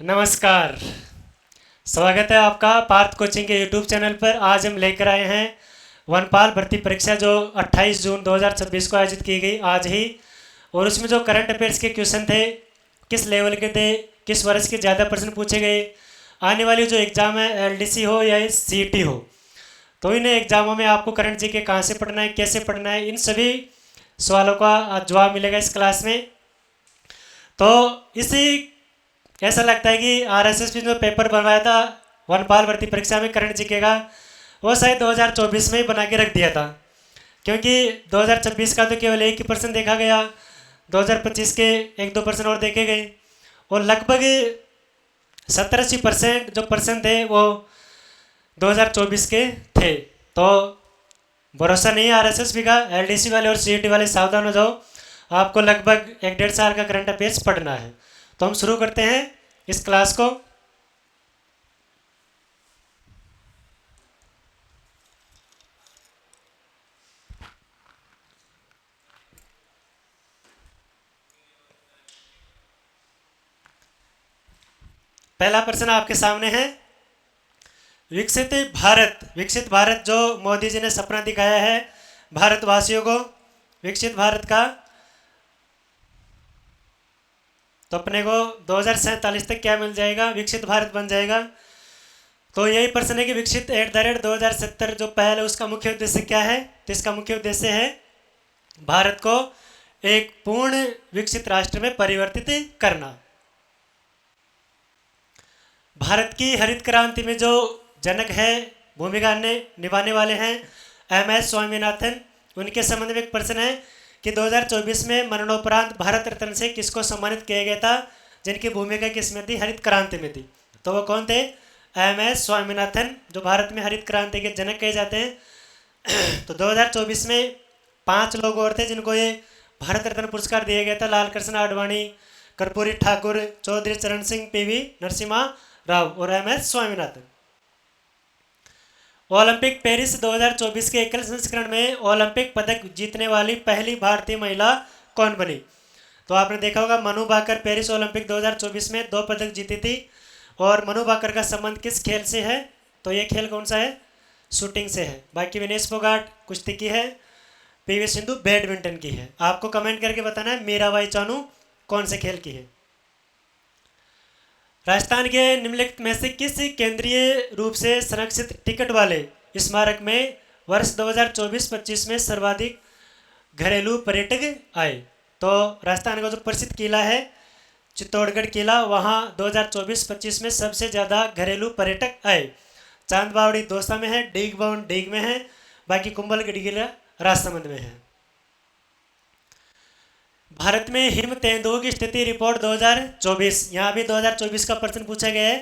नमस्कार। स्वागत है आपका पार्थ कोचिंग के यूट्यूब चैनल पर। आज हम लेकर आए हैं वनपाल भर्ती परीक्षा जो 28 जून 2026 को आयोजित की गई आज ही। और उसमें जो करंट अफेयर्स के क्वेश्चन थे, किस लेवल के थे, किस वर्ष के ज़्यादा प्रश्न पूछे गए, आने वाली जो एग्ज़ाम है एलडीसी हो या सीईटी हो, तो इन एग्ज़ामों में आपको करंट जी के कहाँ से पढ़ना है, कैसे पढ़ना है, इन सभी सवालों का जवाब मिलेगा इस क्लास में। तो इसी ऐसा लगता है कि आरएसएस ने जो पेपर बनवाया था वनपाल भर्ती परीक्षा में करंट जीके का, वो शायद 2024 में ही बना के रख दिया था, क्योंकि 2026 का तो केवल एक ही पर्सन देखा गया, 2025 के एक दो पर्सन और देखे गए और लगभग 70-80% जो पर्सन थे वो 2024 के थे। तो भरोसा नहीं है आरएसएस का। एलडीसी वाले और सीईटी वाले सावधान हो जाओ, आपको लगभग 1-1.5 साल का करंट अफेयर्स पढ़ना है। तो हम शुरू करते हैं इस क्लास को। पहला प्रश्न आपके सामने है, विकसित भारत जो मोदी जी ने सपना दिखाया है भारतवासियों को, विकसित भारत का, तो अपने को 2047 तक क्या मिल जाएगा, विकसित भारत बन जाएगा। तो यही प्रश्न है कि विकसित @ 2070 जो पहल है उसका मुख्य उद्देश्य क्या है। तो इसका मुख्य उद्देश्य है भारत को एक पूर्ण विकसित राष्ट्र में परिवर्तित करना। भारत की हरित क्रांति में जो जनक है, भूमिका निभाने वाले हैं MS स्वामीनाथन, उनके संबंध में एक प्रश्न है कि 2024 में मरणोपरांत भारत रत्न से किसको सम्मानित किया गया था, जिनकी भूमिका किसमें थी, हरित क्रांति में थी। तो वो कौन थे, MS स्वामीनाथन, जो भारत में हरित क्रांति के जनक कहे जाते हैं। तो 2024 में 5 लोग और थे जिनको ये भारत रत्न पुरस्कार दिया गया था, लाल कृष्ण आडवाणी, कर्पूरी ठाकुर, चौधरी चरण सिंह, PV नरसिम्हा राव और MS स्वामीनाथन। ओलंपिक पेरिस 2024 के एकल संस्करण में ओलंपिक पदक जीतने वाली पहली भारतीय महिला कौन बनी। तो आपने देखा होगा मनु भाकर पेरिस ओलंपिक 2024 में 2 पदक जीती थी। और मनु भाकर का संबंध किस खेल से है, तो ये खेल कौन सा है, शूटिंग से है। बाकी विनेश फोगाट कुश्ती की है, PV सिंधु बैडमिंटन की है। आपको कमेंट करके बताना है मीराबाई चानू कौन से खेल की है। राजस्थान के निम्नलिखित में से किस केंद्रीय रूप से संरक्षित टिकट वाले स्मारक में वर्ष 2024-25 में सर्वाधिक घरेलू पर्यटक आए। तो राजस्थान का जो प्रसिद्ध किला है चित्तौड़गढ़ किला, वहाँ 2024-25 में सबसे ज़्यादा घरेलू पर्यटक आए। चांदबावड़ी दौसा में है, डीग भवन डीग में है, बाकी कुंभलगढ़ किला राजसमंद में है। भारत में हिम तेंदुओं की स्थिति रिपोर्ट 2024, यहाँ भी 2024 का प्रश्न पूछा गया है।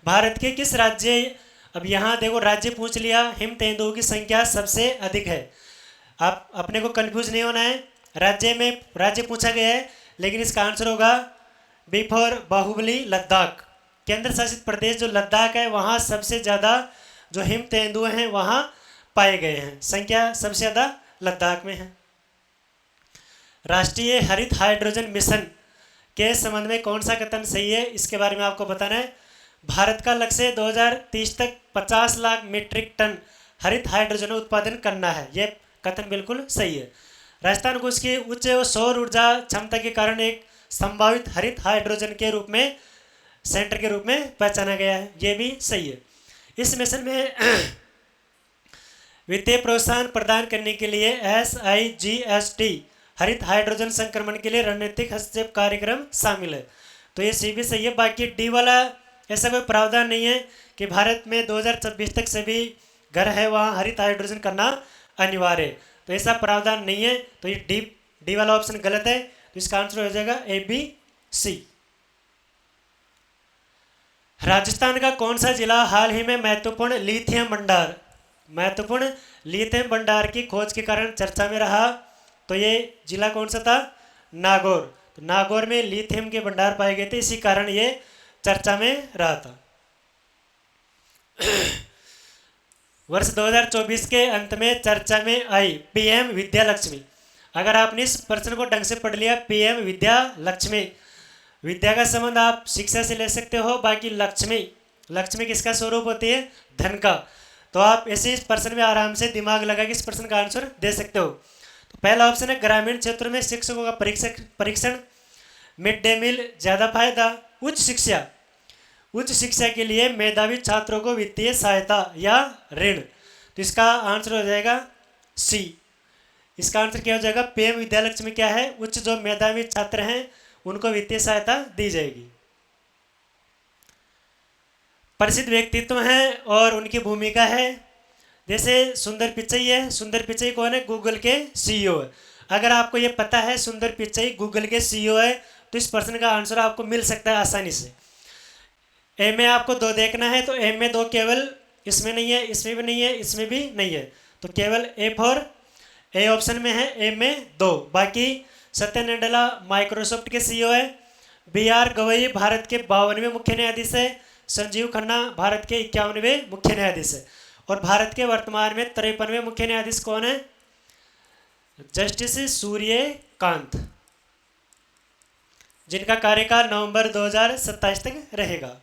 भारत के किस राज्य, अब यहाँ देखो राज्य पूछ लिया, हिम तेंदुओं की संख्या सबसे अधिक है। आप अपने को कंफ्यूज नहीं होना है, राज्य पूछा गया है, लेकिन इसका आंसर होगा B फॉर बाहुबली, लद्दाख। केंद्र शासित प्रदेश जो लद्दाख है, वहाँ सबसे ज़्यादा जो हिम तेंदुए हैं वहाँ पाए गए हैं, संख्या सबसे ज़्यादा लद्दाख में है। राष्ट्रीय हरित हाइड्रोजन मिशन के संबंध में कौन सा कथन सही है, इसके बारे में आपको बताना है। भारत का लक्ष्य 2030 तक 50 लाख मीट्रिक टन हरित हाइड्रोजन उत्पादन करना है, यह कथन बिल्कुल सही है। राजस्थान को उसकी उच्च सौर ऊर्जा क्षमता के कारण एक संभावित हरित हाइड्रोजन के रूप में सेंटर के रूप में पहचाना गया है, यह भी सही है। इस मिशन में वित्तीय प्रोत्साहन प्रदान करने के लिए SIGST हरित हाइड्रोजन संक्रमण के लिए रणनीतिक हस्तक्षेप कार्यक्रम शामिल है, तो ये सी भी सही है। बाकी डी वाला ऐसा कोई प्रावधान नहीं है कि भारत में 2026 तक सभी घर है वहाँ हरित हाइड्रोजन करना अनिवार्य है, तो ऐसा प्रावधान नहीं है। तो ये डी वाला ऑप्शन गलत है, तो इसका आंसर हो जाएगा ABC। राजस्थान का कौन सा जिला हाल ही में महत्वपूर्ण लिथियम भंडार की खोज के कारण चर्चा में रहा। तो ये जिला कौन सा था, नागौर। तो नागौर में लिथियम के भंडार पाए गए थे, इसी कारण ये चर्चा में रहा था। वर्ष 2024 के अंत में चर्चा में आई PM विद्या लक्ष्मी। अगर आपने इस प्रश्न को ढंग से पढ़ लिया, PM विद्या लक्ष्मी विद्या का संबंध आप शिक्षा से ले सकते हो। बाकी लक्ष्मी, लक्ष्मी किसका स्वरूप होती है? धन का। तो आप ऐसे इस प्रश्न में आराम से दिमाग लगा के इस प्रश्न का आंसर दे सकते हो। तो पहला ऑप्शन है ग्रामीण क्षेत्रों में शिक्षकों का परीक्षण, मिड डे मील ज़्यादा फायदा, उच्च शिक्षा, उच्च शिक्षा के लिए मेधावी छात्रों को वित्तीय सहायता या ऋण। तो इसका आंसर हो जाएगा सी। इसका आंसर क्या हो जाएगा? पीएम विद्या लक्ष्मी क्या है? उच्च जो मेधावी छात्र हैं उनको वित्तीय सहायता दी जाएगी। प्रसिद्ध व्यक्तित्व हैं और उनकी भूमिका है, जैसे सुंदर पिचई है। सुंदर पिचई कौन है? गूगल के सीईओ है। अगर आपको ये पता है सुंदर पिचई गूगल के सीईओ है तो इस प्रश्न का आंसर आपको मिल सकता है आसानी से। ए में आपको 2 देखना है, तो ए में 2 केवल इसमें नहीं है, इसमें भी नहीं है, इसमें भी नहीं है, तो केवल ए फॉर ए ऑप्शन में है, ए में 2। बाकी सत्य नाडेला माइक्रोसॉफ्ट के सीईओ है। बी आर गवई भारत के 52वें मुख्य न्यायाधीश है। संजीव खन्ना भारत के 51वें मुख्य न्यायाधीश है। और भारत के वर्तमान में 53वें मुख्य न्यायाधीश कौन है? जस्टिस सूर्यकांत, जिनका कार्यकाल नवंबर 2027 तक रहेगा।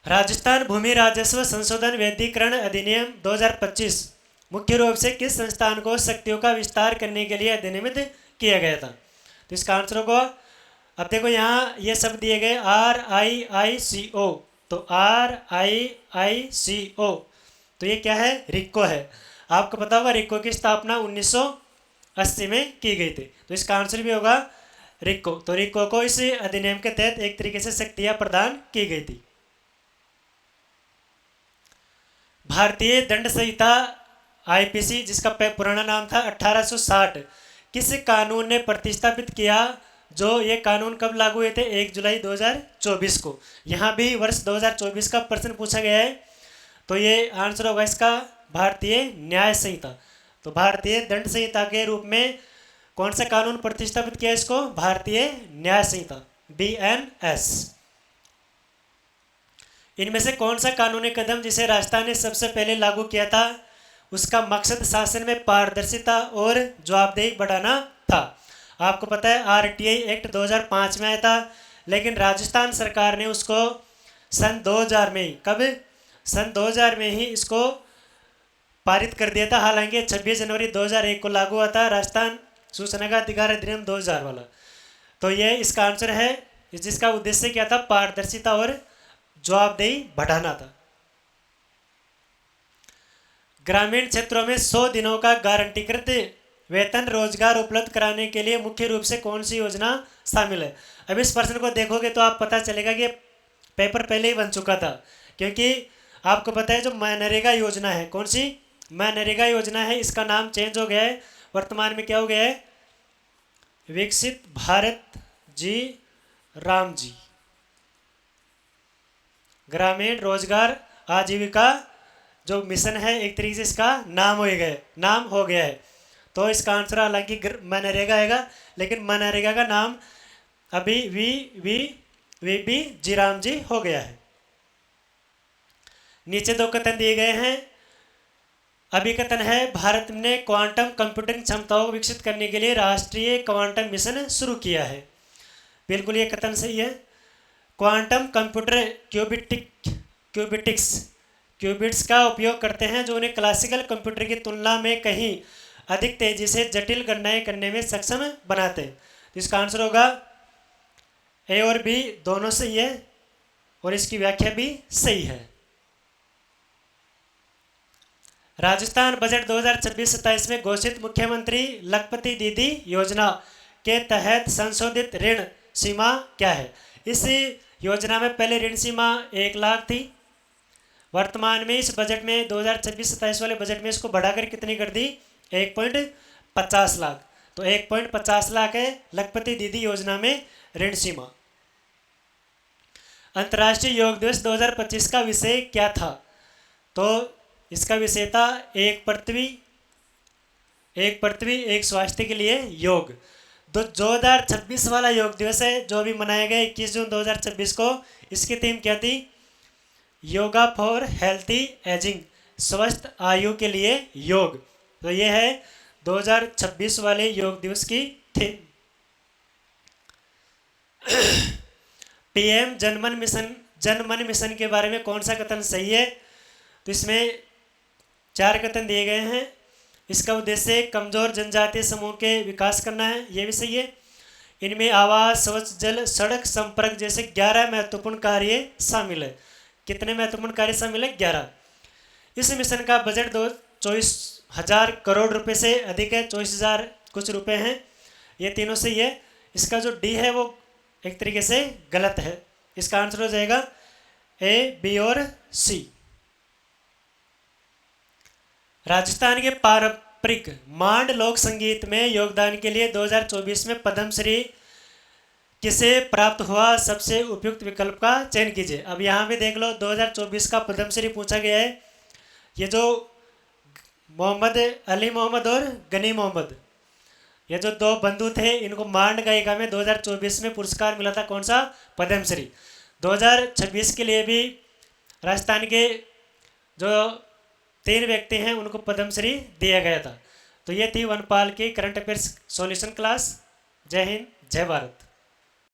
राजस्थान भूमि राजस्व संशोधन वैधीकरण अधिनियम 2025 मुख्य रूप से किस संस्थान को शक्तियों का विस्तार करने के लिए अधिनियमित किया गया था? तो इसका आंसर होगा, अब देखो यहाँ ये शब्द दिए गए RIICO, तो RIICO, तो ये क्या है? रिक्को है। आपको पता होगा रिक्को की स्थापना 1980 में की गई थी, तो इसका आंसर भी होगा रिक्को। तो रिक्को को इस अधिनियम के तहत एक तरीके से शक्तियाँ प्रदान की गई थी। भारतीय दंड संहिता IPC, जिसका पुराना नाम था 1860, किस कानून ने प्रतिस्थापित किया? जो ये कानून कब लागू हुए थे? 1 जुलाई 2024 को। यहाँ भी वर्ष 2024 का प्रश्न पूछा गया है, तो ये आंसर होगा इसका भारतीय न्याय संहिता। तो भारतीय दंड संहिता के रूप में कौन सा कानून प्रतिस्थापित किया इसको? भारतीय न्याय संहिता, BNS। इनमें से कौन सा कानूनी कदम जिसे राजस्थान ने सबसे पहले लागू किया था, उसका मकसद शासन में पारदर्शिता और जवाबदेही बढ़ाना था? आपको पता है RTI एक्ट 2005 में आया था, लेकिन राजस्थान सरकार ने उसको सन 2000 में ही, कब? सन 2000 में ही इसको पारित कर दिया था। हालांकि 26 जनवरी 2001 को लागू हुआ था राजस्थान सूचना का अधिकार अधिनियम 2000 वाला। तो ये इसका आंसर है, जिसका उद्देश्य क्या था? पारदर्शिता और जवाबदेही बढ़ाना था। ग्रामीण क्षेत्रों में 100 दिनों का गारंटीकृत वेतन रोजगार उपलब्ध कराने के लिए मुख्य रूप से कौन सी योजना शामिल है? अब इस प्रश्न को देखोगे तो आप पता चलेगा कि पेपर पहले ही बन चुका था, क्योंकि आपको पता है जो मनरेगा योजना है, कौन सी मनरेगा योजना है, इसका नाम चेंज हो गया है। वर्तमान में क्या हो गया है? विकसित भारत जी राम जी ग्रामीण रोजगार आजीविका जो मिशन है, एक तरीके से इसका नाम हो गया है। तो इसका आंसर हालांकि मनरेगा आएगा, लेकिन मनरेगा का नाम अभी वी जी राम जी हो गया है। नीचे 2 कथन दिए गए हैं। अभिकथन है भारत ने क्वांटम कंप्यूटिंग क्षमताओं को विकसित करने के लिए राष्ट्रीय क्वांटम मिशन शुरू किया है। बिल्कुल ये कथन सही है। क्वांटम कंप्यूटर क्यूबिट्स का उपयोग करते हैं जो उन्हें क्लासिकल कंप्यूटर की तुलना में कहीं अधिक तेजी से जटिल गणनाएं करने में सक्षम बनाते हैं। तो इसका आंसर होगा ए और बी दोनों सही है, और इसकी व्याख्या भी सही है। राजस्थान बजट 2026-27 में घोषित मुख्यमंत्री लखपति दीदी योजना के तहत संशोधित ऋण सीमा क्या है? इस योजना में पहले ऋण सीमा 1 लाख थी। वर्तमान में इस बजट में 2026-27 वाले बजट में इसको बढ़ाकर कितनी कर दी? 1.50 लाख। तो 1.50 लाख है लखपति दीदी योजना में ऋण सीमा। अंतर्राष्ट्रीय योग दिवस 2025 का विषय क्या था? तो इसका विषय था एक पृथ्वी एक स्वास्थ्य के लिए योग। 2026 वाला योग दिवस है जो भी मनाया गया 21 जून 2026 को। इसकी थीम क्या थी? योगा फॉर हेल्थी एजिंग, स्वस्थ आयु के लिए योग। तो ये है 2026 वाले योग दिवस की थीम। पीएम जनमन मिशन के बारे में कौन सा कथन सही है? तो इसमें 4 कथन दिए गए हैं। इसका उद्देश्य कमजोर जनजातीय समूह के विकास करना है, ये भी सही है। इनमें आवास, स्वच्छ जल, सड़क संपर्क जैसे 11 महत्वपूर्ण कार्य शामिल है। कितने महत्वपूर्ण कार्य शामिल है? 11। इस मिशन का बजट 24,000 करोड़ रुपए से अधिक है, 24,000 कुछ रुपए हैं। ये तीनों सही है। इसका जो डी है वो एक तरीके से गलत है। इसका आंसर हो जाएगा ए, बी और सी। राजस्थान के पारंपरिक मांड लोक संगीत में योगदान के लिए 2024 में पद्मश्री किसे प्राप्त हुआ? सबसे उपयुक्त विकल्प का चयन कीजिए। अब यहाँ भी देख लो, 2024 का पद्मश्री पूछा गया है। ये जो मोहम्मद अली मोहम्मद और गनी मोहम्मद, ये जो 2 बंधु थे, इनको मांड गायिका में 2024 में पुरस्कार मिला था। कौन सा? पद्मश्री। 2026 के लिए भी राजस्थान के जो 3 व्यक्ति हैं उनको पद्मश्री दिया गया था। तो ये थी वनपाल की करंट अफेयर्स सॉल्यूशन क्लास। जय हिंद, जय भारत।